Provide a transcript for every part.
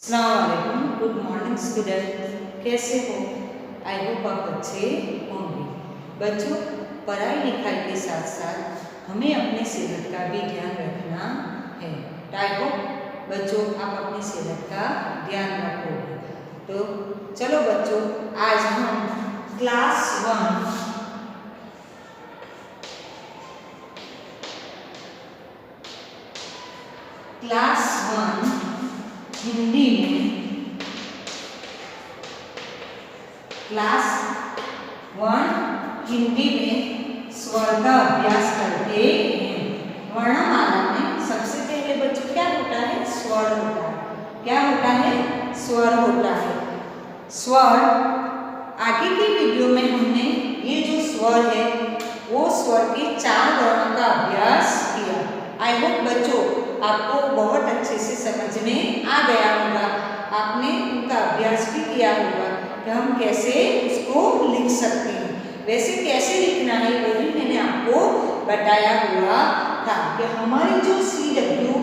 अस्सलामुअलैकुम, good morning student. कैसे हो? आई होप आप अच्छे होंगे। बच्चों, पढ़ाई लिखाई के साथ साथ हमें अपने सेहत का भी ध्यान रखना है। आई होप बच्चों आप अपनी सेहत का ध्यान रखोगे। तो चलो बच्चों, आज हम क्लास वन हिंदी में स्वर का अभ्यास करते हैं। वर्णमाला में सबसे पहले बच्चों क्या होता है? स्वर होता है। क्या होता है? स्वर होता है। स्वर, आगे की वीडियो में हमने ये जो स्वर है वो स्वर के 4 वर्णों का अभ्यास किया। आई होप बच्चों आपको बहुत अच्छे से समझ में आ गया होगा। आपने उनका अभ्यास भी किया होगा कि हम कैसे उसको लिख सकते हैं। वैसे कैसे लिखना है वो भी मैंने आपको बताया हुआ था कि हमारी जो CW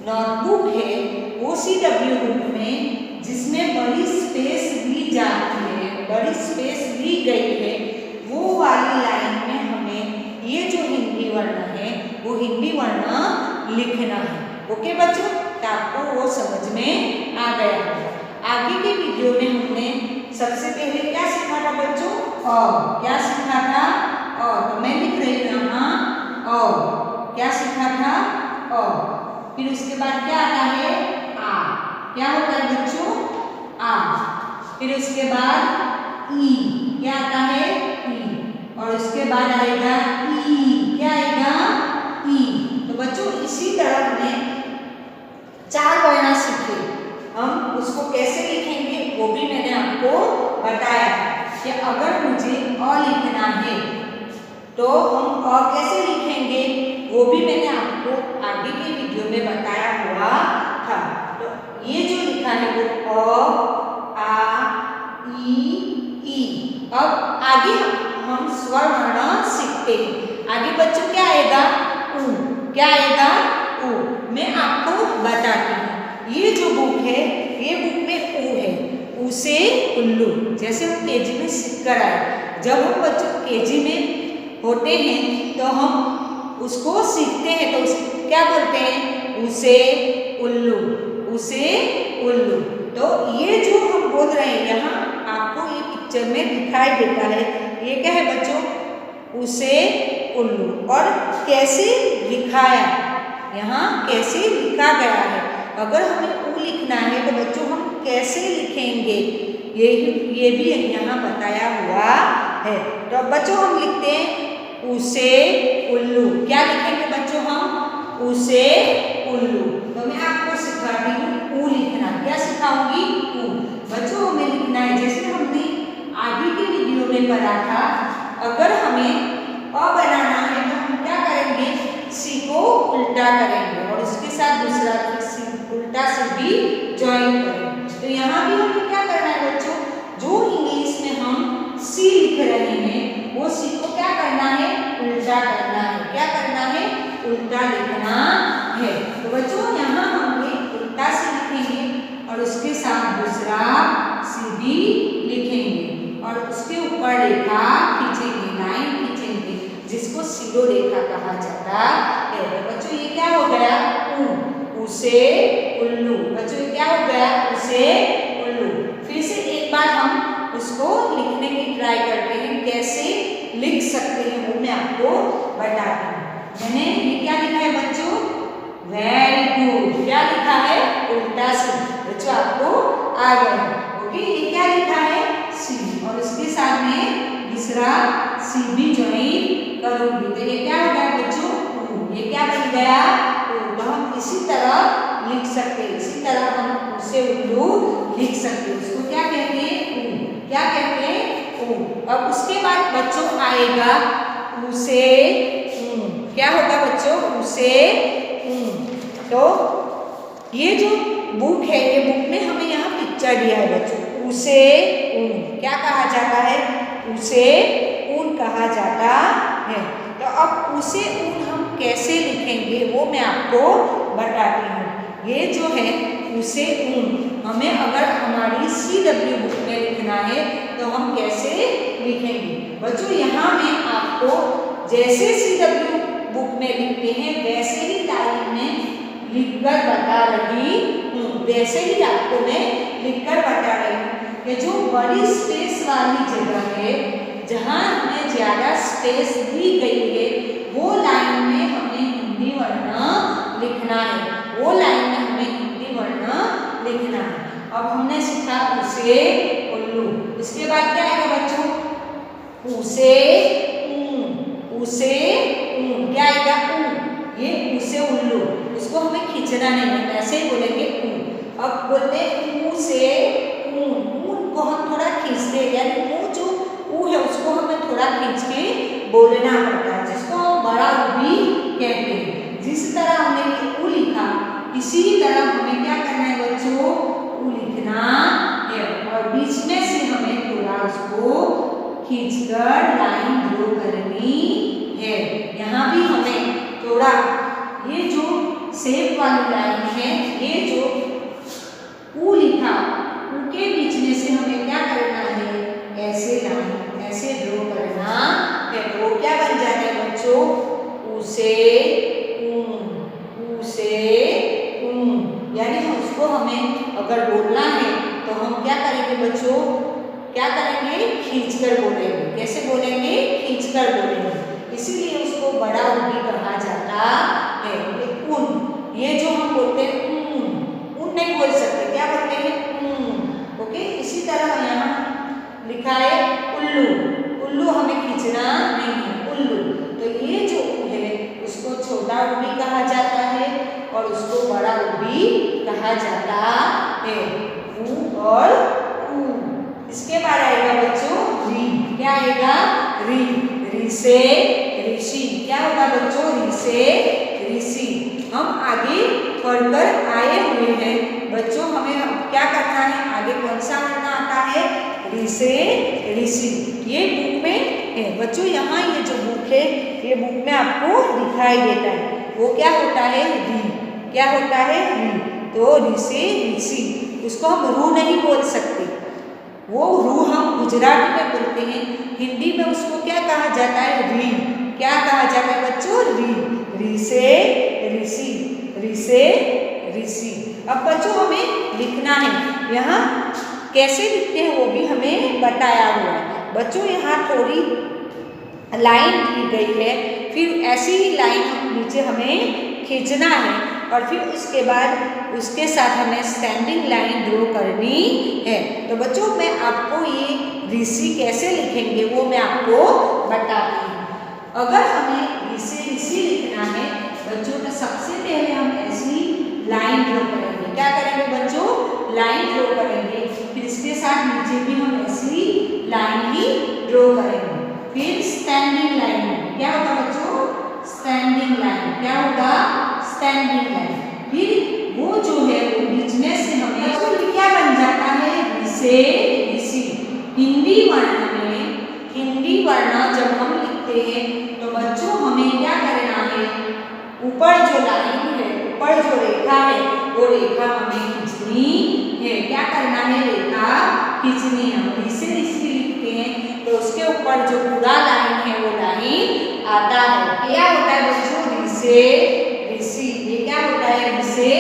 नोटबुक है वो CW बुक में जिसमें बड़ी स्पेस दी जाती है, बड़ी स्पेस दी गई है, वो वाली लाइन में हमें ये जो हिंदी वर्ण है वो हिंदी वर्ण लिखना है। ओके बच्चों, तो आपको वो समझ में आ गया होगा। आगे के वीडियो में हमने सबसे पहले क्या सीखा था बच्चों? और क्या सीखा था? और तो मैं लिख रही हूँ यहाँ और। क्या सीखा था? और फिर उसके बाद क्या आता है? आ। क्या होता है बच्चों? आ। फिर उसके बाद ई। क्या आता है? ई। और उसके बाद आएगा ई। क्या आएगा? ई। तो बच्चों इसी तरह हमने 4 वर्ण सीखे। हम उसको कैसे लिखेंगे वो भी मैंने आपको बताया कि अगर मुझे अ लिखना है तो हम अ कैसे लिखेंगे वो भी मैंने आपको आगे के वीडियो में बताया हुआ था। तो ये जो लिखा है वो अ, आ, ई। अब आगे हम स्वर वर्ण सीखते हैं। आगे बच्चों क्या आएगा? उ। क्या आएगा? उ। मैं आपको बताती हूँ। ये जो बुक है ये बुक में उ है। उ से उल्लू, जैसे हम केजी में सीख कर आए। जब हम बच्चों केजी में होते हैं तो हम उसको सीखते हैं तो उसको क्या बोलते हैं? उसे उल्लू, उसे उल्लू। तो ये जो हम बोल रहे हैं यहाँ आपको ये पिक्चर में दिखाई देता है। ये क्या है बच्चों? उसे उल्लू। और कैसे लिखाया, यहाँ कैसे लिखा गया है। अगर हमें उ लिखना है तो बच्चों हम कैसे लिखेंगे ये भी यहाँ बताया हुआ है। तो बच्चों हम लिखते हैं उसे उल्लू। क्या लिखेंगे बच्चों हम? उसे उल्लू। तो मैं आपको सिखाती हूँ उ लिखना। क्या सिखाऊंगी? उ। बच्चों हमें लिखना है जैसे हमने आगे की वीडियो में पढ़ा था। अगर हमें अ बनाना है तो हम क्या करेंगे? सी को उल्टा करेंगे और उसके साथ दूसरा उल्टा से भी ज्वाइन करेंगे। तो यहाँ भी हमें क्या करना है बच्चों? जो इंग्लिश में हम सी लिख रहे हैं वो सी को क्या करना है? उल्टा करना है। क्या करना है? उल्टा लिखना है। तो बच्चों यहाँ हम उल्टा सी लिखेंगे और उसके साथ दूसरा सी भी लिखेंगे और उसके ऊपर रेखा खींचेंगे, लाइन खींचेंगे, जिसको सीधो रेखा कहा जाता है। तो बच्चों ये क्या हो गया? उ। उसे उल्लू। बच्चों ये क्या हो गया? उसे उल्लू। फिर से एक बार हम उसको लिखने की ट्राई करते हैं। कैसे लिख सकते हैं वो मैं आपको बताती हूँ। मैंने ये क्या लिखा है बच्चों? Very good. क्या लिखा है? उल्टा सी। बच्चों आपको आ गया। ओके, ये क्या लिखा है? सी और उसके साथ में दूसरा सी भी ज्वाइन करूंगी। तो ये क्या हो गया बच्चों? उ। ये क्या बन गया? उ। तो हम इसी तरह लिख सकते हैं। इसी तरह हम उसे उल्लू लिख सकते हैं। उसको क्या कहते हैं? उ। क्या कहते हैं? उ। अब उसके बाद बच्चों आएगा उसे उ। क्या होगा बच्चों? उसे उ। तो ये जो बुक है ये बुक में हमें यहाँ पिक्चर दिया है बच्चों। उसे ऊन क्या कहा जाता है? उसे ऊन कहा जाता है। तो अब उसे ऊन हम कैसे लिखेंगे वो मैं आपको बताती हूँ। ये जो है उसे ऊन, हमें अगर हमारी CW बुक में लिखना है तो हम कैसे लिखेंगे। बच्चों यहाँ मैं आपको जैसे CW बुक में लिखते हैं वैसे ही लाइन में लिखकर बता रही हूँ, वैसे ही आपको मैं लिखकर बता रही हूँ। ये जो बड़ी स्पेस वाली जगह है जहाँ हमें ज़्यादा स्पेस दी गई है वो लाइन में हमें हिंदी वर्ण लिखना है, वो लाइन में हमें हिंदी वर्ण लिखना है। अब हमने सीखा उसे, उल्लू। इसके बाद क्या आएगा बच्चों, उसे, उसे, क्या आएगा ऊ। ये उसे उल्लू, उसको हमें खींचना नहीं है, ऐसे ही बोलेंगे ऊ। अब बोलते हैं ऊ से ऊन को हम थोड़ा खींचते हैं, यानी वो जो ऊ है उसको हमें थोड़ा खींच के बोलना पड़ता है, जिसको हम बड़ा ऊ भी कहते हैं। जिस तरह हमने ऊ लिखा इसी तरह हमें क्या करना है बच्चों, ऊ लिखना है और बीच में से हमें थोड़ा उसको खींचकर लाइन ड्रॉ करनी है। यहाँ भी हमें थोड़ा ये जो शेप वाली लाइन है, ये जो ऊ लिखा ऊ के बीच में से हमें क्या करना है, ऐसे लाइन ऐसे ड्रॉ करना है। तो वो क्या बन जाता है बच्चों, उसे, उसे, यानी उसको हमें अगर बोलना है तो हम क्या करेंगे बच्चों, क्या करेंगे, खींचकर बोलेंगे। कैसे बोलेंगे, खींचकर बोलेंगे। इसीलिए उसको बड़ा ऊ भी कहा जाता है। उन, ये जो हम बोलते हैं उन नहीं बोल सकते, क्या बोलते हैं ऊन। ओके, इसी तरह यहाँ लिखा है उल्लू, उल्लू हमें खींचना नहीं है, उल्लू। तो ये जो ऊ है उसको छोटा ऊ भी कहा जाता है और उसको बड़ा ऊ भी कहा जाता है, ऊ और ऊ। इसके बाद आएगा बच्चों री, क्या आएगा, री, री से ऋषि। क्या होगा बच्चों, री से ऋषि। हम आगे पढ़कर आए हुए हैं बच्चों, हमें क्या करना है, आगे कौन सा पढ़ना आता है, री से ऋषि। ये बुक में है बच्चों, यहाँ ये जो बुक है ये बुक में आपको दिखाई देता है। वो क्या होता है, री, क्या होता है, री। तो री से ऋषि, उसको हम रू नहीं बोल सकते, वो रू हम गुजराती में बोलते हैं, हिंदी में उसको क्या कहा जाता है, री। क्या कहा जाता है बच्चों, री, री से ऋषि, री से ऋषि। अब बच्चों हमें लिखना है, यहाँ कैसे लिखते हैं वो भी हमें बताया हुआ है। बच्चों यहाँ थोड़ी लाइन दी गई है, फिर ऐसी ही लाइन नीचे हमें खींचना है और फिर उसके बाद उसके साथ हमें स्टैंडिंग लाइन ड्रॉ करनी है। तो बच्चों मैं आपको ये ऋषि कैसे लिखेंगे वो मैं आपको बताती हूँ। अगर हमें ऋषि लिखना है बच्चों तो सबसे पहले हम ऐसी लाइन ड्रॉ करेंगे। क्या करेंगे बच्चों, लाइन ड्रॉ करेंगे, फिर इसके साथ नीचे भी हम ऐसी लाइन ही ड्रॉ करेंगे। फिर स्टैंडिंग लाइन, क्या होगा बच्चों, स्टैंडिंग लाइन, क्या होगा, स्टैंडिंग लाइन। फिर वो जो है वो बीच में से हमें क्या बन जाता है, ऋषि, ऋषि। हिंदी वर्ण में, हिंदी वर्ण जब हम लिखते हैं तो बच्चों हमें क्या करना है, ऊपर जो लाइन है, ऊपर जो रेखा है वो रेखा हमें खींचनी है। क्या करना है, रेखा खींचनी है। हम ऋषि ऋषि लिखते हैं तो उसके ऊपर जो पूरा लाइन है वो लाइन आता है। क्या होता है बच्चों, ऋषि ऋषि। ये क्या होता है, ऋषि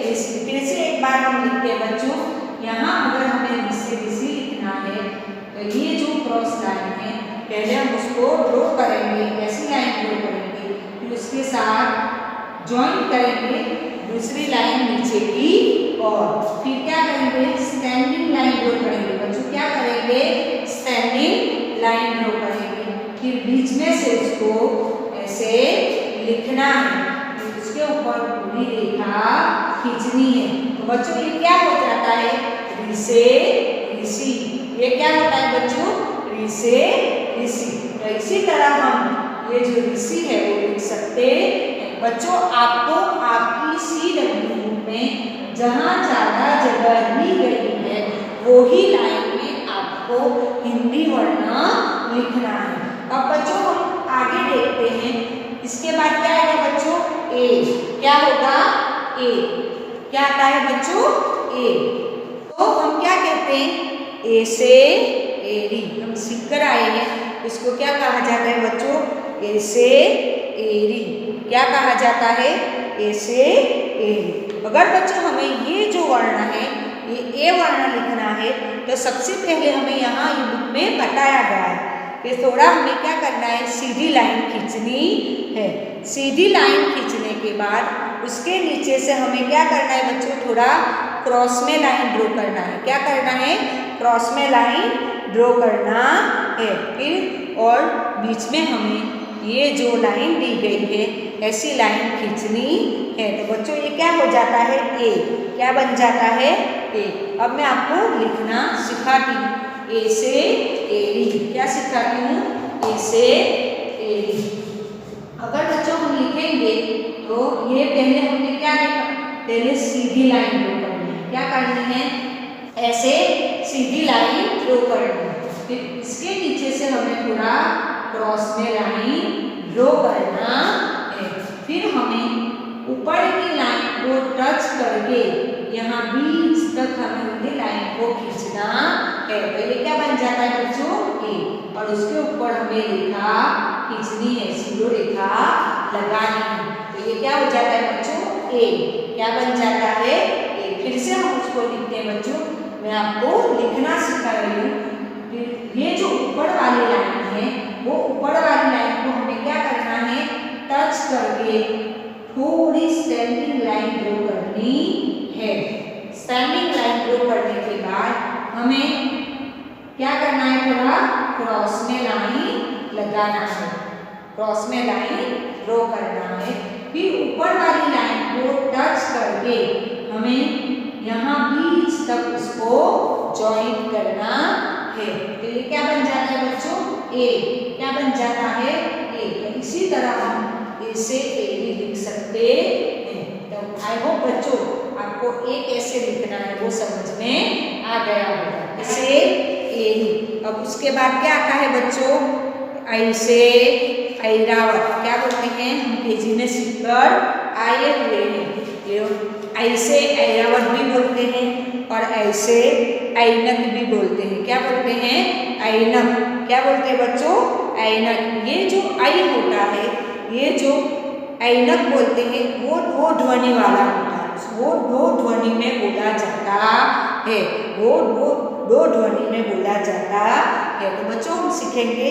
ऋषि। फिर से एक बार हम लिखते हैं बच्चों, यहाँ अगर हमें ऋषि ऋषि लिखना है तो ये जो क्रॉस लाइन है पहले हम उसको ड्रॉ करेंगे, ऐसी लाइन ड्रॉ करेंगे, फिर उसके साथ ज्वाइन करेंगे दूसरी लाइन नीचे की और फिर क्या करेंगे, स्टैंडिंग लाइन ड्रॉ करेंगे। बच्चों क्या करेंगे, स्टैंडिंग लाइन ड्रॉ करेंगे, फिर बीच में से उसको ऐसे लिखना है, उसके ऊपर पूरी रेखा खींचनी है। तो बच्चों ये क्या हो जाता है, ऋषि ऋषि। ये क्या होता है बच्चों, ऋषि ऋषि। तो इसी तरह हम ये जो ऋषि है वो लिख सकते हैं। बच्चों आपको आपकी CW बुक में जहाँ ज़्यादा जगह दी गई है वो ही लाइन में आपको हिंदी वर्ण लिखना है। अब बच्चों हम आगे देखते हैं, इसके बाद क्या आएगा बच्चों, ए। क्या होगा, ए। क्या आता है बच्चों, ए। ए से एरी, हम सीख कर आए हैं। इसको क्या कहा जाता है बच्चों? ए से एरी। क्या कहा जाता है? ए से एरी। अगर बच्चों हमें ये जो वर्ण है, ये ए वर्ण लिखना है, तो सबसे पहले हमें यहाँ ये बुक में बताया गया है कि थोड़ा हमें क्या करना है, सीधी लाइन खींचनी है। सीधी लाइन खींचने के बाद उसके नीचे से हमें क्या करना है बच्चों, थोड़ा क्रॉस में लाइन ड्रॉ करना है। क्या करना है? क्रॉस में लाइन ड्रॉ करना है। फिर और बीच में हमें ये जो लाइन दी गई है, ऐसी लाइन खींचनी है। तो बच्चों ये क्या हो जाता है? ए। क्या बन जाता है? ए। अब मैं आपको लिखना सिखाती हूँ। ए से एरी। क्या सिखाती हूँ? ए से एरी। अगर बच्चों हम लिखेंगे तो ये पहले हमने क्या लिखा? पहले सीधी लाइन ड्रॉ करनी है। क्या करनी है? ऐसे सीधी लाइन ड्रॉ करनी है। फिर इसके नीचे से हमें थोड़ा क्रॉस में लाइन ड्रॉ करना है। फिर हमें ऊपर की लाइन को टच करके यहाँ बीच तक हमें उन्हें लाइन को खींचना है। पहले क्या बन जाता है बच्चों? ए। और उसके ऊपर हमें रेखा खींचनी है, सीधो रेखा लगानी है। तो ये क्या हो जाता है बच्चों? ए। क्या बन जाता है? ए। फिर से हम उसको लिखते हैं बच्चों। मैं आपको लिखना सिखा रही हूँ। ये जो ऊपर वाली लाइन है, वो ऊपर वाली लाइन को हमें क्या करना है? टच करके थोड़ी स्टैंडिंग लाइन ड्रॉ करनी है। स्टैंडिंग लाइन ड्रॉ करने के बाद हमें क्या करना है? थोड़ा क्रॉस में लाइन लगाना है। क्रॉस में लाइन ड्रॉ करना है। फिर ऊपर वाली लाइन को टच करके हमें यहाँ बीच तक उसको ज्वाइन करना है। तो ये क्या बन जाता है बच्चों? ए। क्या बन जाता है? ए। तो इसी तरह हम ए से एरी लिख सकते हैं। तो आई होप बच्चों आपको ए कैसे लिखना है वो समझ में आ गया होगा। ऐसे एरी। अब उसके बाद क्या आता है बच्चों? ऐसे ऐरावत। क्या बोलते हैं? हम केजी में सीखकर आए हुए हैं। ऐसे ऐरावत भी बोलते हैं और ऐसे ऐनक भी बोलते हैं। क्या बोलते हैं? ऐनक। क्या बोलते हैं बच्चों? ऐनक। ये जो ऐ होता है, ये जो ऐनक बोलते हैं, वो दो ध्वनि वाला होता है। वो दो ध्वनि में बोला जाता है। वो दो ध्वनि में बोला जाता है। तो बच्चों हम सीखेंगे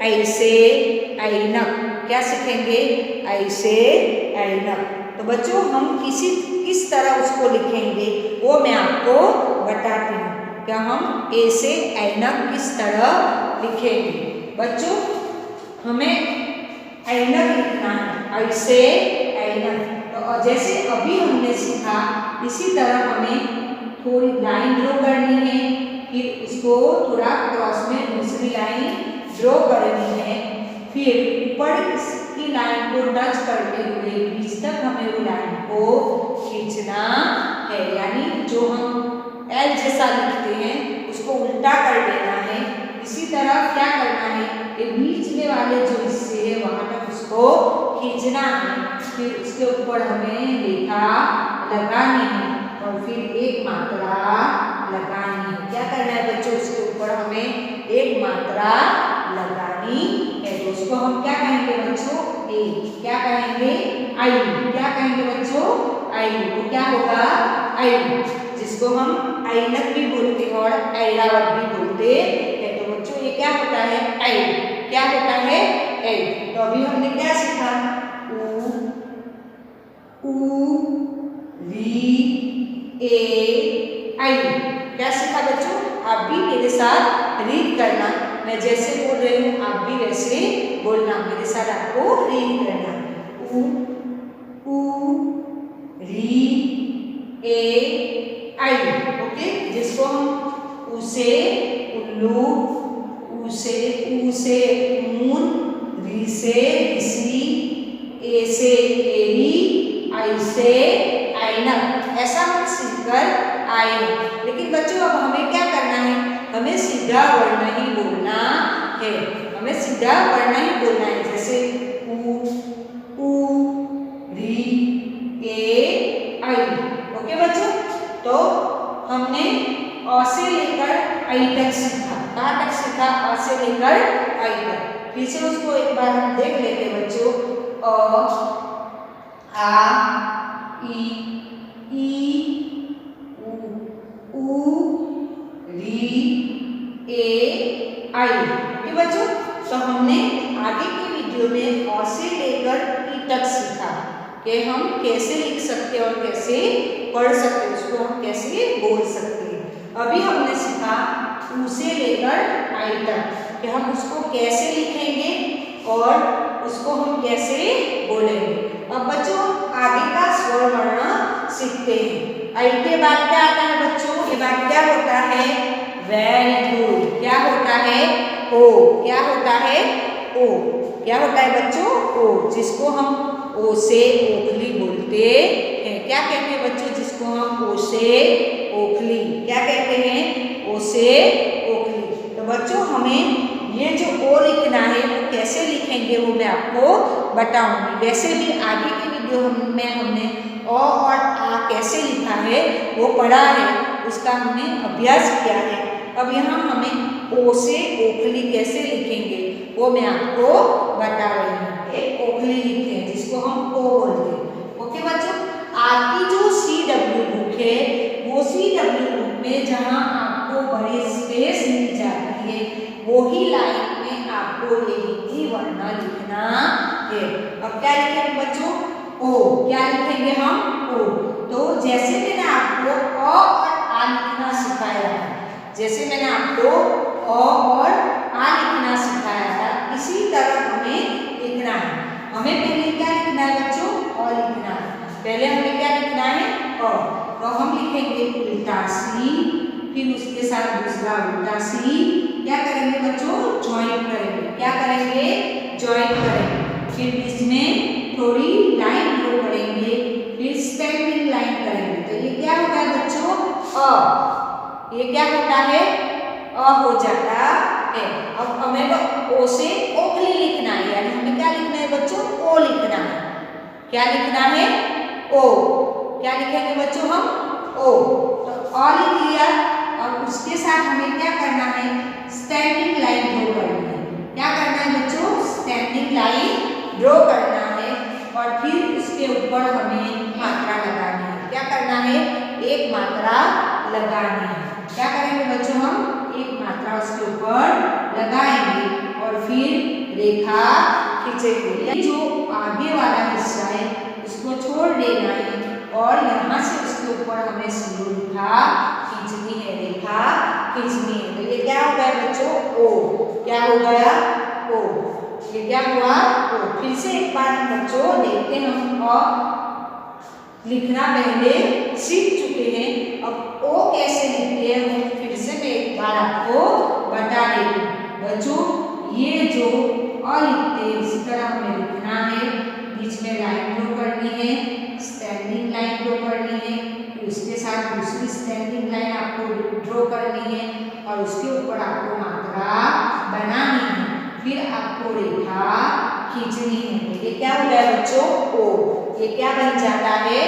ऐसे ऐनक। क्या सीखेंगे? ऐसे ऐनक। तो बच्चों हम किस तरह उसको लिखेंगे वो मैं आपको बताती हूँ। क्या हम ए से ऐनक किस तरह लिखेंगे? बच्चों हमें ऐनक लिखना है, ऐसे ऐनक। तो जैसे अभी हमने सीखा, इसी तरह हमें थोड़ी लाइन ड्रॉ करनी है। फिर उसको थोड़ा क्रॉस में दूसरी लाइन ड्रॉ करनी है। फिर ऊपर की लाइन को टच करते हुए बीच तक हमें वो लाइन को खींचना है। यानी जो हम एल जैसा लिखते हैं उसको उल्टा कर देना है। इसी तरह क्या करना है? ये बीच में वाले जो हिस्से है वहां तक उसको खींचना है। फिर उसके ऊपर हमें रेखा लगानी है और फिर एक मात्रा लगानी है। क्या करना है बच्चों? उसके ऊपर हमें एक मात्रा लगानी है। तो उसको हम क्या कहेंगे बच्चों? ए। क्या कहेंगे? आई। क्या कहेंगे बच्चों? आई। वो क्या होगा? आई। जिसको हम ऐनक भी बोलते हैं और ऐरावत भी बोलते हैं। तो बच्चों ये क्या होता है? आई। क्या होता है? आई। तो अभी हमने क्या सीखा? उ री ए आई। क्या सीखा बच्चों? आप भी मेरे साथ रीड करना। मैं जैसे बोल रही हूँ आप भी वैसे बोलना। मेरे साथ आपको रीड करना। उ री ए आई। ओके। जिसको हम उसे उल्लू, उसे ऊन, री से ऋषि, ए से एरी, आई से ऐनक। ऐसा हम सीखकर आए। लेकिन बच्चों अब हमें क्या करना है? हमें सीधा वर्ण ही बोलना है। हमें सीधा वर्ण ही बोलना है। जैसे उ री ए आई। ओके बच्चों। तो हमने अ से लेकर आई तक सीखा। कहाँ तक सीखा? अ से लेकर आई तक। फिर से उसको एक बार हम देख लेते हैं बच्चों। अ, आ, ई, उ, री, ए, आई। ओके बच्चों, तो हमने आगे की वीडियो में अ से लेकर ई तक सीखा कि हम कैसे लिख सकते हैं और कैसे पढ़ सकते हैं, उसको हम कैसे बोल सकते हैं। अभी हमने सीखा उ से लेकर आई तक कि हम उसको कैसे लिखेंगे और उसको हम कैसे बोलेंगे। अब बच्चों आगे का स्वर वर्ण सीखते हैं। आई के बाद क्या आता है बच्चों? के बाद क्या होता है? Very good. क्या होता है? ओ। क्या होता है? ओ। क्या होता है बच्चों? ओ, जिसको हम ओ से ओखली बोलते हैं। क्या कहते हैं बच्चों जिसको हम ओ से ओखली? क्या कहते हैं? ओ से ओखली। तो बच्चों हमें ये जो ओ लिखना है वो कैसे लिखेंगे वो मैं आपको बताऊंगी। वैसे भी आगे की वीडियो में हमने अ और आ कैसे लिखा है वो पढ़ा है, उसका हमने अभ्यास किया है। अब यहाँ हमें ओ से ओखली कैसे लिखेंगे वो मैं आपको बता रही हूँ। एक ओखली लिखते हैं जिसको हम ओ बोलते हैं। ओके बच्चों, आपकी जो CW बुक है वो CW बुक में जहाँ आपको बड़े स्पेस मिल जाती है वही लाइन में आपको ये हिंदी वर्ण लिखना है। अब क्या लिखेंगे बच्चों? ओ। क्या लिखेंगे हम? ओ। तो जैसे मैंने आपको अ और आ लिखना सिखाया है, जैसे मैंने आपको अ और आ लिखना सिखाया था, इसी तरह हमें लिखना है। हमें पहले क्या लिखना है बच्चों? अ लिखना है। पहले हमें क्या लिखना है? अ। तो हम लिखेंगे उल्टा सी, फिर उसके साथ दूसरा उल्टा सी। क्या करेंगे बच्चों? ज्वाइन करेंगे। क्या करेंगे? ज्वाइन करेंगे। फिर बीच में थोड़ी लाइन ड्रॉ करेंगे, फिर स्टैंडिंग लाइन करेंगे। तो ये क्या होता है बच्चों? अ। ये क्या होता है? अ हो जाता है। अब हमें तो ओ से ओखली लिखना है, यानी हमें क्या लिखना है बच्चों? ओ लिखना है। क्या लिखना है? ओ। क्या लिखेंगे बच्चों हम? ओ। तो अ लिख लिया और उसके साथ हमें क्या करना है? स्टैंडिंग लाइन ड्रॉ करनी है। क्या करना है बच्चों? स्टैंडिंग लाइन ड्रॉ करना है और फिर उसके ऊपर हमें मात्रा लगानी है। क्या करना है? एक मात्रा लगानी है। क्या करेंगे बच्चों? हम एक मात्रा उसके ऊपर लगाएंगे और फिर रेखा खींचेंगे। ये जो आगे वाला हिस्सा है उसको छोड़ देना है और यहाँ से उसके ऊपर हमें सीधी रेखा खींचनी है, रेखा खींचनी है। तो ये क्या हो गया बच्चों? ओ। क्या हो गया? ओ। ये क्या हुआ? ओ। फिर से एक बार बच्चों देखते हैं, हम अ लिखना पहले सीख चुके हैं, अब ओ कैसे लिखते हैं वो फिर से मैं एक बार आपको बता देती हूँ। बच्चों ये जो अ लिखते हैं इसी तरह हमें लिखना है। बीच में लाइन ड्रॉ करनी है, स्टैंडिंग लाइन ड्रॉ करनी है, फिर उसके साथ दूसरी स्टैंडिंग लाइन आपको ड्रॉ करनी है और उसके ऊपर आपको मात्रा बनानी है, फिर आपको रेखा खींचनी है। ये क्या हो गया बच्चों? ओ। ये क्या बन जाता है?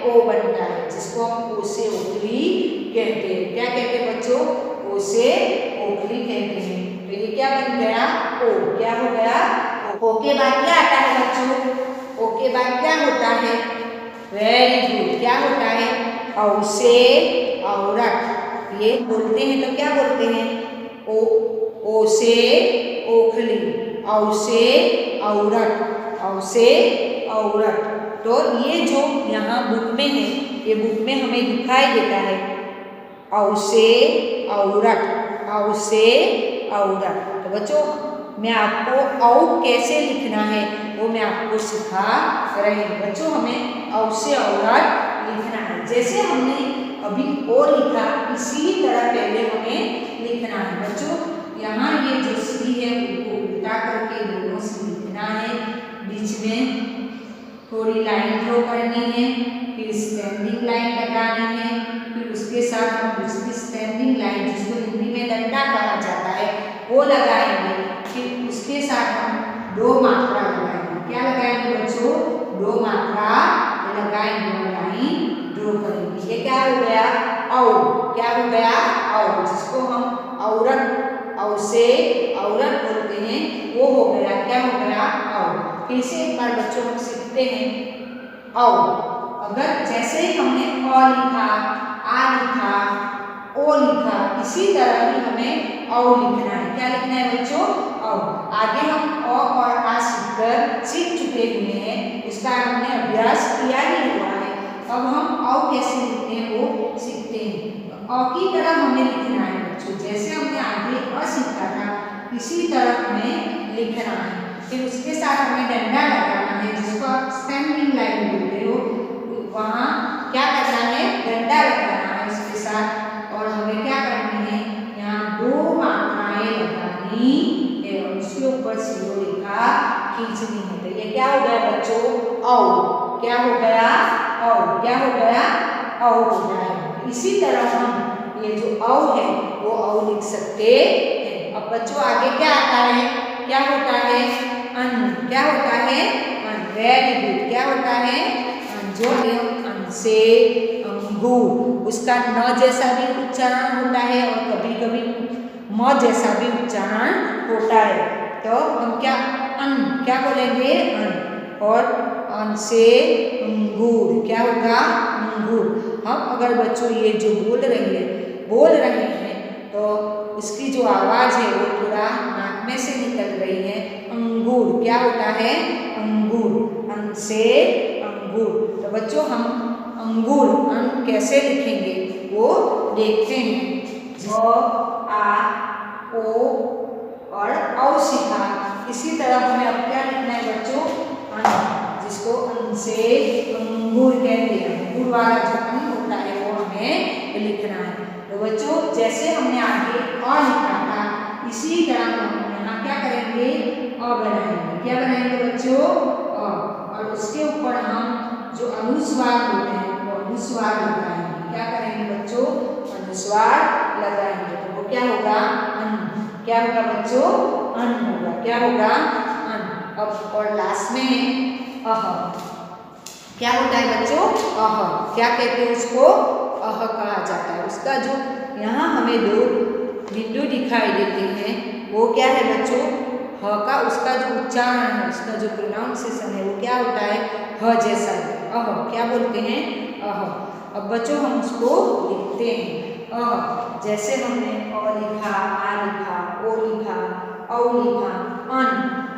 ओ बनता है, जिसको हम ओ से ओखली कहते हैं। क्या कहते हैं बच्चों? ओ से ओखली कहते हैं। तो ये क्या बन गया? ओ। क्या हो गया? ओ के बाद क्या आता है बच्चों? ओ के बाद क्या होता है? Very good. क्या होता है? औ से औरत। ये बोलते हैं तो क्या बोलते हैं? ओ। ओ से ओखली, औ से औरत, औ से औरत। तो ये जो यहाँ बुक में है, ये बुक में हमें दिखाई देता है औ से औरत, औ से औरत। तो बच्चों मैं आपको औ कैसे लिखना है वो मैं आपको सिखा रही हूँ। बच्चों हमें औ से औरत लिखना है। जैसे हमने अभी ओ लिखा इसी तरह पहले हमें लिखना है। बच्चों यहाँ ये जो सी है उनको उल्टा करके दोनों से लिखना है, बीच में थोड़ी लाइन ड्रॉ करनी है, फिर स्टैंडिंग लाइन लगानी है, फिर उसके साथ हम दूसरी स्टैंडिंग लाइन जिसको हिंदी में डंडा कहा जाता है वो लगाएंगे, फिर उसके साथ हम दो मात्रा लगाएंगे। क्या लगाएंगे बच्चों? दो मात्रा लगाएंगे और लाइन ड्रॉ करेंगे। ये क्या हो गया? औ। क्या हो गया? औ, जिसको हम औरत औ से औरत बोलते हैं, वो हो गया क्या हो गया औ। फिर से एक बार बच्चों हम सीखते हैं औ। अगर जैसे ही हमने अ लिखा, आ लिखा, ओ लिखा, इसी तरह ही हमें औ लिखना है। क्या लिखना है बच्चों औ। आगे हम अ और आ सीख चुके हुए हैं, इसका हमने अभ्यास किया ही हुआ है। अब हम औ कैसे लिखते हैं वो सीखते हैं। अ की तरह हमें लिखना है बच्चों, जैसे हमने आगे अ सीखा था इसी तरह हमें लिखना है। फिर उसके साथ हमें डंडा लगाना है, जिसको आप स्टैंडिंग लाइन बोलते हो। वहाँ क्या करना है, डंडा लगाना है इसके साथ। और हमें क्या करनी है, यहाँ 2 मात्राएं लगानी है और उसके ऊपर सीधो रेखा खींचनी है। तो ये क्या हो गया बच्चों औ। क्या हो गया औ। क्या हो गया औ हो गया है। इसी तरह हम ये जो औ है वो औ लिख सकते हैं। अब बच्चों आगे क्या आता है, क्या होता है अन। क्या होता है अन। Very good. क्या होता है अन। जो अन से अंगूर, उसका न जैसा भी उच्चारण होता है और कभी कभी म जैसा भी उच्चारण होता है। तो हम क्या अन क्या बोलेंगे अन। और अन से अंगूर क्या होगा अंगूर। हम अगर बच्चों ये जो बोल रहे हैं तो उसकी जो आवाज है वो थोड़ा नाक में से निकल रही है। अंगूर क्या होता है अंगूर। अन से अंगूर। तो बच्चों हम अंगूर अन कैसे लिखेंगे वो देखते हैं। अ आ ओ और औ सीखा, इसी तरह हमें अब क्या लिखना है बच्चों अन, जिसको अन से अंगूर कहते हैं। अंगूर वाला जो अन होता है वो हमें लिखना है। तो बच्चों जैसे हमने आगे अ लिखा था इसी तरह हम यहाँ क्या करेंगे अ बनाएंगे। क्या बनाएंगे बच्चों अ। और उसके ऊपर हम जो अनुस्वार होते हैं वो अनुस्वार लगाएंगे। क्या करेंगे बच्चों अनुस्वार लगाएंगे। तो वो क्या होगा अन। क्या होगा बच्चों अन होगा। क्या होगा अन। अब और लास्ट में अह। क्या होता है बच्चों अह। क्या कहते हैं उसको अह कहा जाता है। उसका जो यहाँ हमें 2 बिंदु दिखाई देते हैं वो क्या है बच्चों ह का, उसका जो उच्चारण है, उसका जो प्रोनाउंसिएशन है वो क्या होता है ह जैसा अह। क्या बोलते हैं अह। अब बच्चों हम उसको लिखते हैं अह। जैसे हमने अ लिखा, आ लिखा, ओ लिखा, औ लिखा, अन,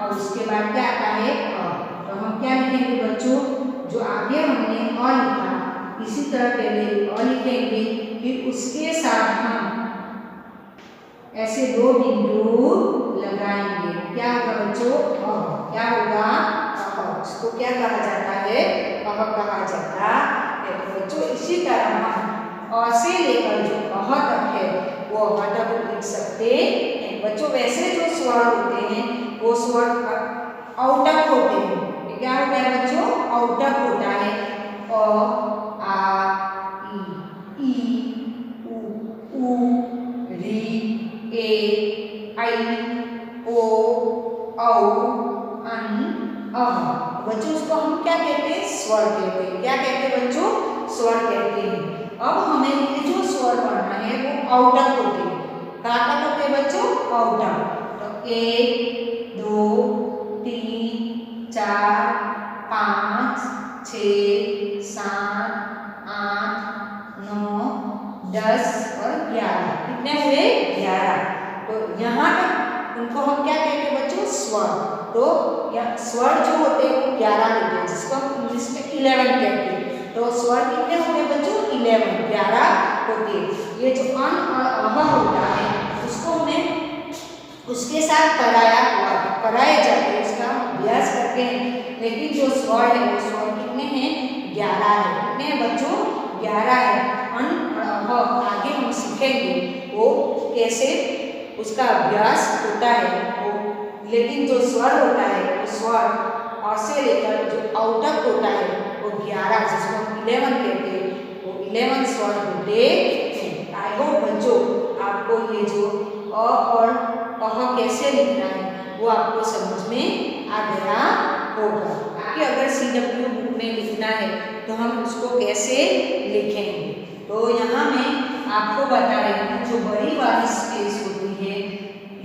और उसके बाद क्या आता है अ। तो हम क्या लिखेंगे बच्चों, जो आगे हमने अ लिखा इसी तरह पहले अ लिखेंगे, फिर उसके साथ हम ऐसे 2 बिंदु लगाएंगे। क्या होगा बच्चों अ। क्या होगा अह। इसको क्या कहा जाता है अह कहा जाता है। तो बच्चों इसी तरह हम अ से लेकर जो अह तक है वो अह तक लिख सकते हैं। बच्चों वैसे जो स्वर होते हैं वो स्वर औटक होते हैं। क्या होता है बच्चों औटक होता है। अ आ ई उ री ए आई ओ औ अन अह। बच्चों उसको हम क्या कहते हैं स्वर कहते हैं। क्या कहते हैं बच्चों स्वर कहते हैं। अब हमें ये जो स्वर पढ़ना है वो औटक होते हैं। कहाँ तक होते हैं बच्चों औटक। तो 1 2 3 4 5 6 7 8 9 10 और 11। कितने हुए 11। तो यहाँ तक उनको हम क्या कहते हैं बच्चों स्वर। तो स्वर जो होते हैं वो 11 होते हैं, जिसको हम इंग्लिश में 11 कहते हैं। तो स्वर कितने होते हैं बच्चों 11 होते हैं। ये जो अन और अह होता है उसको हमें उसके साथ पढ़ाए जाते हैं, उसका अभ्यास करते हैं। लेकिन जो स्वर है वो स्वर कितने हैं 11 है। कितने हैं बच्चों 11 है। अन और अह आगे हम सीखेंगे वो कैसे उसका अभ्यास होता है वो। लेकिन जो स्वर होता है वो स्वर अ से लेकर जो औटक होता है वो 11, जिसको हम 11 कहते हैं, वो 11 स्वर होते हैं। आई होप बच्चों आपको ये जो अ और अह कैसे लिखना है वो आपको समझ में आ गया होगा। कि अगर CW बुक में लिखना है तो हम उसको कैसे लिखेंगे। तो यहाँ मैं आपको बता रही हूँ जो बड़ी वाली स्पेस होती है,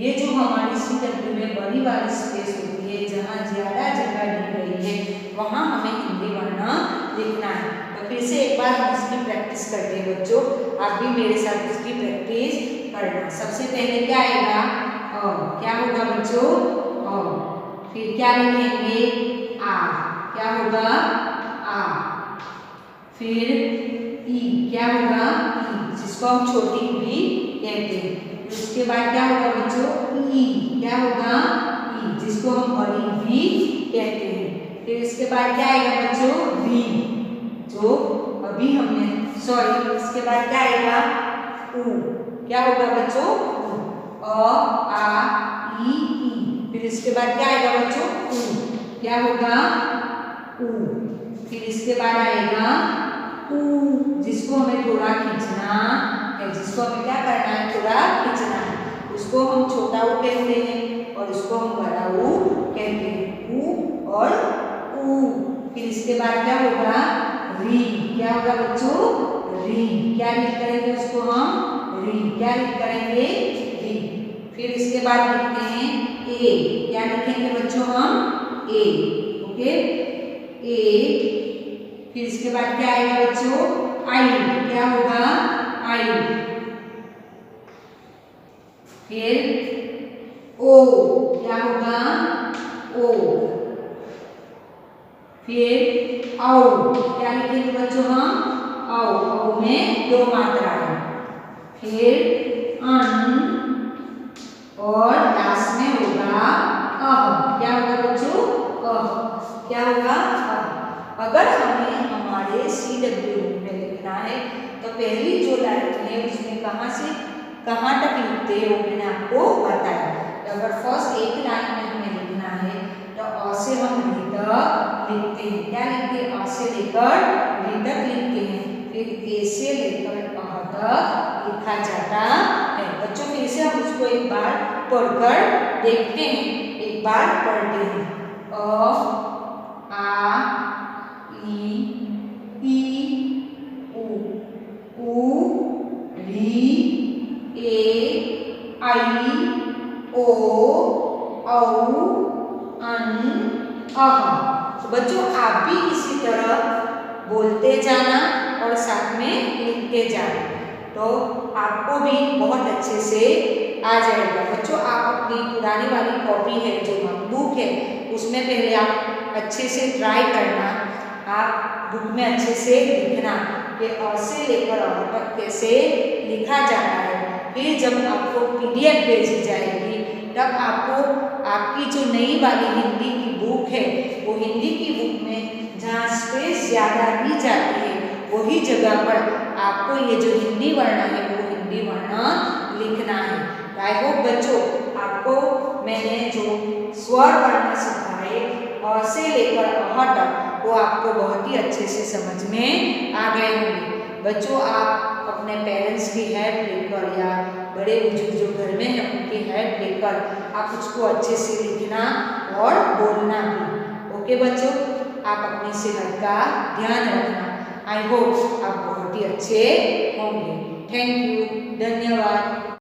ये जो हमारी CW में बड़ी वाली स्पेस होती है, जहाँ ज़्यादा जगह दी गई है वहाँ हमें हिंदी वर्ण लिखना है। तो फिर से एक बार हम इसकी प्रैक्टिस करते हैं बच्चों, आप भी मेरे साथ इसकी प्रैक्टिस करना। सबसे पहले क्या आएगा? क्या होगा बच्चों? फिर क्या लिखेंगे? आ। क्या होगा? आ। फिर ई। क्या होगा? ई, जिसको हम छोटी भी कहते हैं। उसके बाद क्या होगा बच्चों? ई। क्या होगा? ई, जिसको हम बड़ी भी कहते हैं। फिर इसके बाद क्या आएगा बच्चों? वी, जो अभी हमने इसके बाद क्या आएगा? ऊ। क्या होगा बच्चों? अ, आ, ई, ई। फिर इसके बाद क्या आएगा बच्चों? ऊ। क्या होगा? ऊ। फिर इसके बाद आएगा ऊ, जिसको हमें थोड़ा खींचना है, जिसको हमें क्या करना है? थोड़ा खींचना है। उसको हम छोटा ऊ कहते हैं और उसको हम बड़ा ऊ कहते हैं। ऊ और ऊ। फिर इसके बाद क्या होगा? री। क्या होगा बच्चों? री। क्या लिख करेंगे उसको हम? री। क्या लिख करेंगे? री। फिर इसके बाद लिखते हैं ए। क्या लिखेंगे बच्चों हम? ए। ओके, ए। फिर इसके बाद क्या आएगा बच्चों? आई। क्या होगा? आई। फिर ओ। क्या होगा? ओ। फिर औ। क्या लिखेंगे बच्चों हम? औ। औ में दो मात्रा है। फिर अन और लास्ट में होगा अह। क्या होगा बच्चों? अह। क्या होगा? अह। अगर हमें हमारे CW में लिखना है तो पहली जो लाइन है उसमें कहाँ से कहाँ तक लिखते हैं वो मैंने आपको बताया। तो अगर फर्स्ट एक लाइन में हमें लिखना है तो अ से हम री तक लिखते हैं। क्या लिखते हैं? अ से लेकर री तक लिखते हैं। फिर ए से लेकर अह तक लिखा जाता है। बच्चों फिर से हम उसको एक बार पढ़कर देखते हैं। एक बार पढ़ते हैं। अ, आ, ई, ऊ, री, ए, आई, ओ, औ, अन, अह। तो बच्चों आप भी इसी तरह बोलते जाना और साथ में लिखते जाना, तो आपको भी बहुत अच्छे से आ जाएगा। बच्चों आप अपनी पुरानी वाली कॉपी है जो बुक है उसमें पहले आप अच्छे से ट्राई करना, आप बुक में अच्छे से लिखना कि अ से लेकर अ तक कैसे लिखा जाता है। फिर जब आपको PDF भेजी जाएगी तब आपको आपकी जो नई वाली हिंदी की बुक है वो हिंदी की बुक में जहाँ स्पेस ज़्यादा दी जाती है वही जगह पर आपको ये जो हिंदी वर्ण है वो हिंदी वर्ण लिखना है। आई होप बच्चों आपको मैंने जो स्वर वर्ण सिखाए अ से लेकर अह तक वो आपको बहुत ही अच्छे से समझ में आ गए होंगे। बच्चों आप अपने पेरेंट्स की हेल्प लेकर या बड़े बुजुर्ग जो घर में हैं उनकी हेल्प लेकर आप उसको अच्छे से लिखना और बोलना भी। ओके बच्चों, आप अपनी सेहत का ध्यान रखना। आई होप आप बहुत ही अच्छे होंगे। थैंक यू, धन्यवाद।